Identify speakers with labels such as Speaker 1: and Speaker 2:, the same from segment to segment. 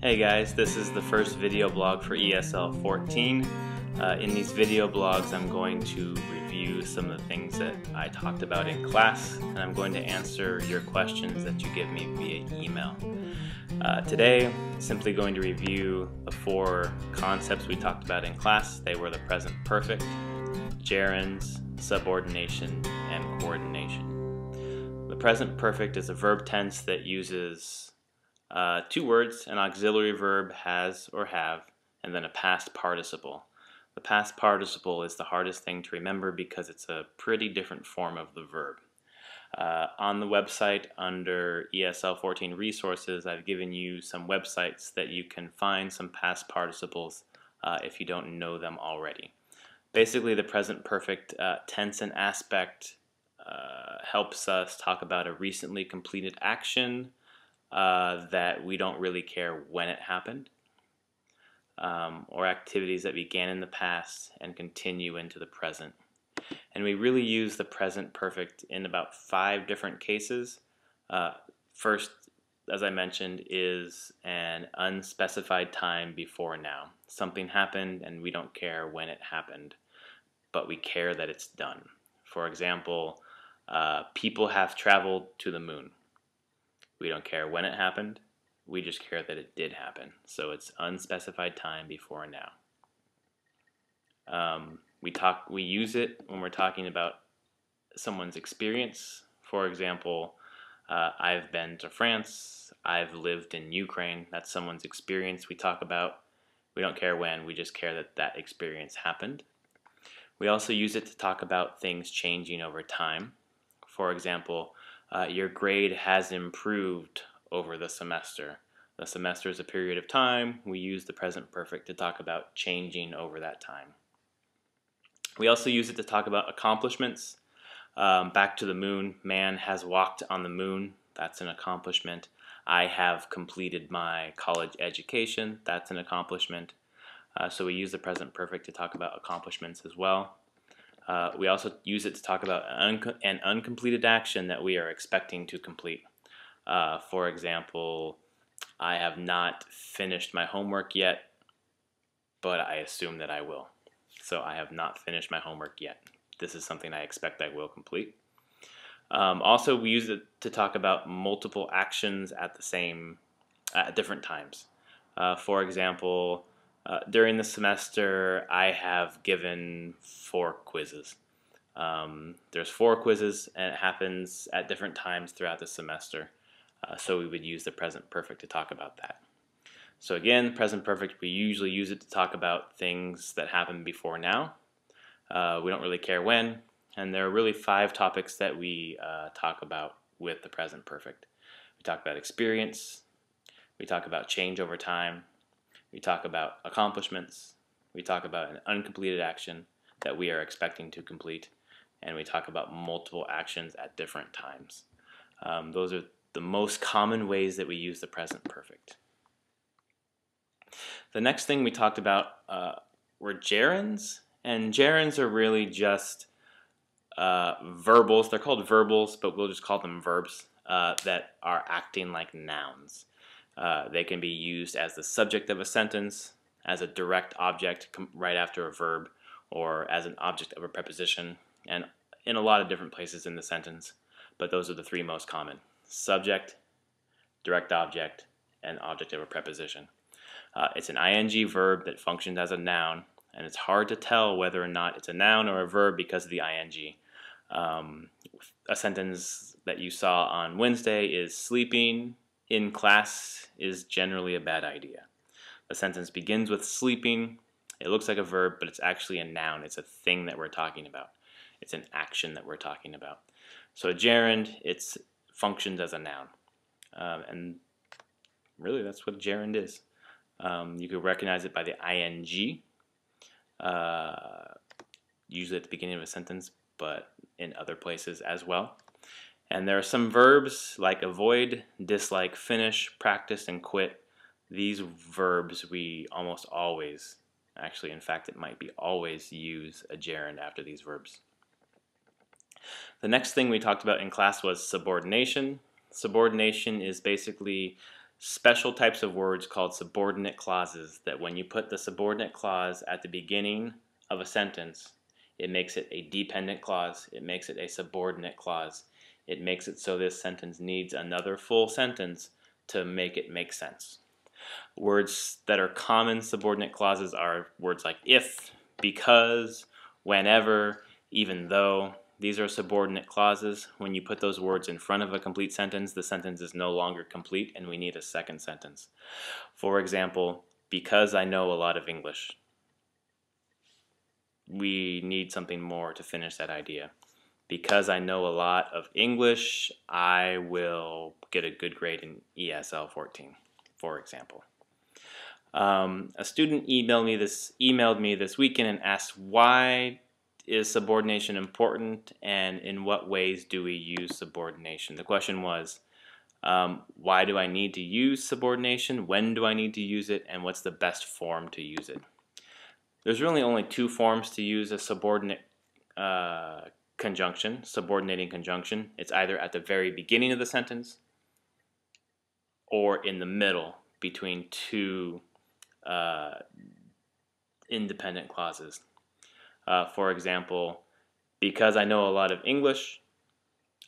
Speaker 1: Hey guys, this is the first video blog for ESL 14. In these video blogs I'm going to review some of the things that I talked about in class, and I'm going to answer your questions that you give me via email. Today, simply going to review the four concepts we talked about in class. They were the present perfect, gerunds, subordination, and coordination. The present perfect is a verb tense that uses two words, an auxiliary verb, has or have, and then a past participle. The past participle is the hardest thing to remember because it's a pretty different form of the verb. On the website under ESL 14 resources, I've given you some websites that you can find some past participles if you don't know them already. Basically, the present perfect tense and aspect helps us talk about a recently completed action that we don't really care when it happened, or activities that began in the past and continue into the present. And we really use the present perfect in about 5 different cases. First, as I mentioned, is an unspecified time before now. Something happened and we don't care when it happened, but we care that it's done. For example, people have traveled to the moon. We don't care when it happened, we just care that it did happen. So it's unspecified time before now. We use it when we're talking about someone's experience. For example, I've been to France, I've lived in Ukraine. That's someone's experience we talk about. We don't care when, we just care that that experience happened. We also use it to talk about things changing over time. For example, your grade has improved over the semester. The semester is a period of time. We use the present perfect to talk about changing over that time. We also use it to talk about accomplishments. Back to the moon. Man has walked on the moon. That's an accomplishment. I have completed my college education. That's an accomplishment. So we use the present perfect to talk about accomplishments as well. We also use it to talk about an uncompleted action that we are expecting to complete. For example, I have not finished my homework yet, but I assume that I will. So I have not finished my homework yet. This is something I expect I will complete. Also, we use it to talk about multiple actions at different times. For example, during the semester, I have given 4 quizzes. There's 4 quizzes, and it happens at different times throughout the semester. So we would use the present perfect to talk about that. So again, present perfect, we usually use it to talk about things that happened before now. We don't really care when, and there are really 5 topics that we talk about with the present perfect. We talk about experience, we talk about change over time, we talk about accomplishments, we talk about an uncompleted action that we are expecting to complete, and we talk about multiple actions at different times. Those are the most common ways that we use the present perfect. The next thing we talked about were gerunds, and gerunds are really just verbals. They're called verbals, but we'll just call them verbs that are acting like nouns. They can be used as the subject of a sentence, as a direct object right after a verb, or as an object of a preposition, and in a lot of different places in the sentence, but those are the 3 most common: subject, direct object, and object of a preposition. It's an ing verb that functions as a noun, and it's hard to tell whether or not it's a noun or a verb because of the ing. A sentence that you saw on Wednesday is sleeping in class is generally a bad idea. The sentence begins with sleeping. It looks like a verb, but it's actually a noun. It's a thing that we're talking about. It's an action that we're talking about. So a gerund, it functions as a noun. And really that's what a gerund is. You could recognize it by the ing, usually at the beginning of a sentence, but in other places as well. And there are some verbs like avoid, dislike, finish, practice, and quit. These verbs we almost always, actually in fact it might be always, use a gerund after these verbs. The next thing we talked about in class was subordination. Subordination is basically special types of words called subordinate clauses that when you put the subordinate clause at the beginning of a sentence, it makes it a dependent clause. It makes it a subordinate clause. It makes it so this sentence needs another full sentence to make it make sense. Words that are common subordinate clauses are words like if, because, whenever, even though. These are subordinate clauses. When you put those words in front of a complete sentence, the sentence is no longer complete and we need a second sentence. For example, because I know a lot of English. We need something more to finish that idea. Because I know a lot of English, I will get a good grade in ESL 14, for example. A student emailed me this weekend and asked, why is subordination important and in what ways do we use subordination? The question was, why do I need to use subordination? When do I need to use it? And what's the best form to use it? There's really only two forms to use a subordinate conjunction, subordinating conjunction. It's either at the very beginning of the sentence or in the middle between two independent clauses. For example, because I know a lot of English,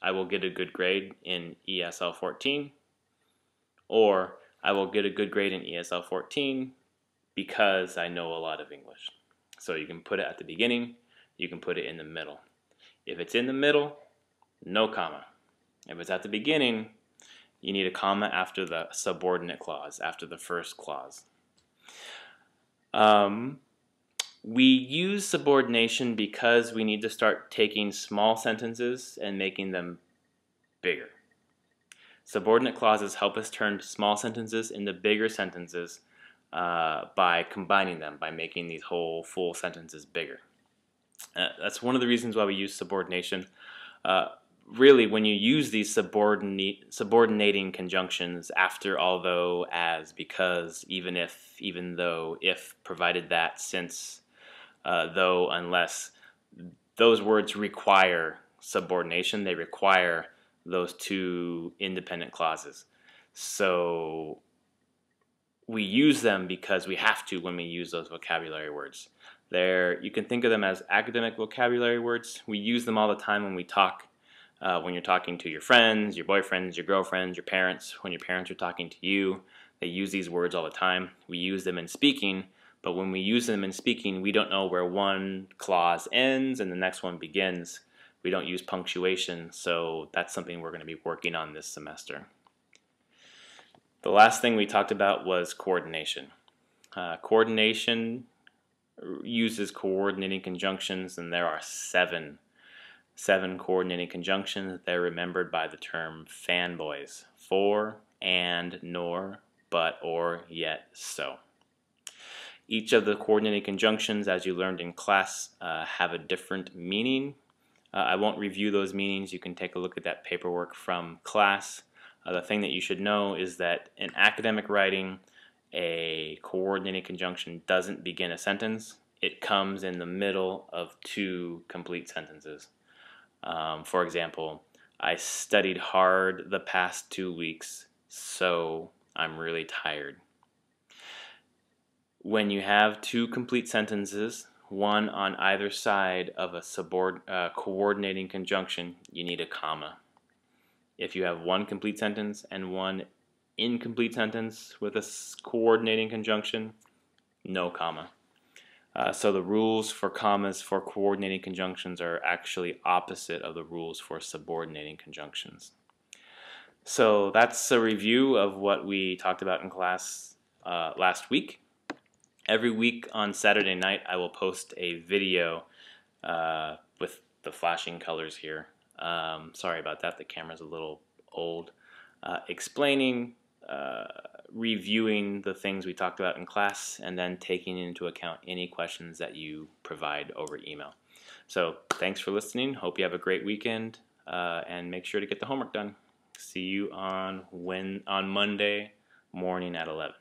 Speaker 1: I will get a good grade in ESL 14. Or I will get a good grade in ESL 14 because I know a lot of English. So you can put it at the beginning, you can put it in the middle. If it's in the middle, no comma. If it's at the beginning, you need a comma after the subordinate clause, after the first clause. We use subordination because we need to start taking small sentences and making them bigger. Subordinate clauses help us turn small sentences into bigger sentences by combining them, by making these whole full sentences bigger. That's one of the reasons why we use subordination. Really, when you use these subordinating conjunctions after, although, as, because, even if, even though, if, provided that, since, though, unless, those words require subordination. They require those two independent clauses. So we use them because we have to when we use those vocabulary words. You can think of them as academic vocabulary words. We use them all the time when we talk. When you're talking to your friends, your boyfriends, your girlfriends, your parents, when your parents are talking to you, they use these words all the time. We use them in speaking, but when we use them in speaking, we don't know where one clause ends and the next one begins. We don't use punctuation, so that's something we're going to be working on this semester. The last thing we talked about was coordination. Coordination uses coordinating conjunctions, and there are seven coordinating conjunctions. They're remembered by the term fanboys: for, and, nor, but, or, yet, so. Each of the coordinating conjunctions, as you learned in class, have a different meaning. I won't review those meanings. You can take a look at that paperwork from class. The thing that you should know is that in academic writing, a coordinating conjunction doesn't begin a sentence. It comes in the middle of two complete sentences. For example, I studied hard the past 2 weeks, so I'm really tired. When you have two complete sentences, one on either side of a coordinating conjunction, you need a comma. If you have one complete sentence and one incomplete sentence with a coordinating conjunction, no comma. So the rules for commas for coordinating conjunctions are actually opposite of the rules for subordinating conjunctions. So that's a review of what we talked about in class last week. Every week on Saturday night I will post a video with the flashing colors here. Sorry about that, the camera's a little old. Explaining, reviewing the things we talked about in class, and then taking into account any questions that you provide over email. So thanks for listening. Hope you have a great weekend, and make sure to get the homework done. See you on Monday morning at 11.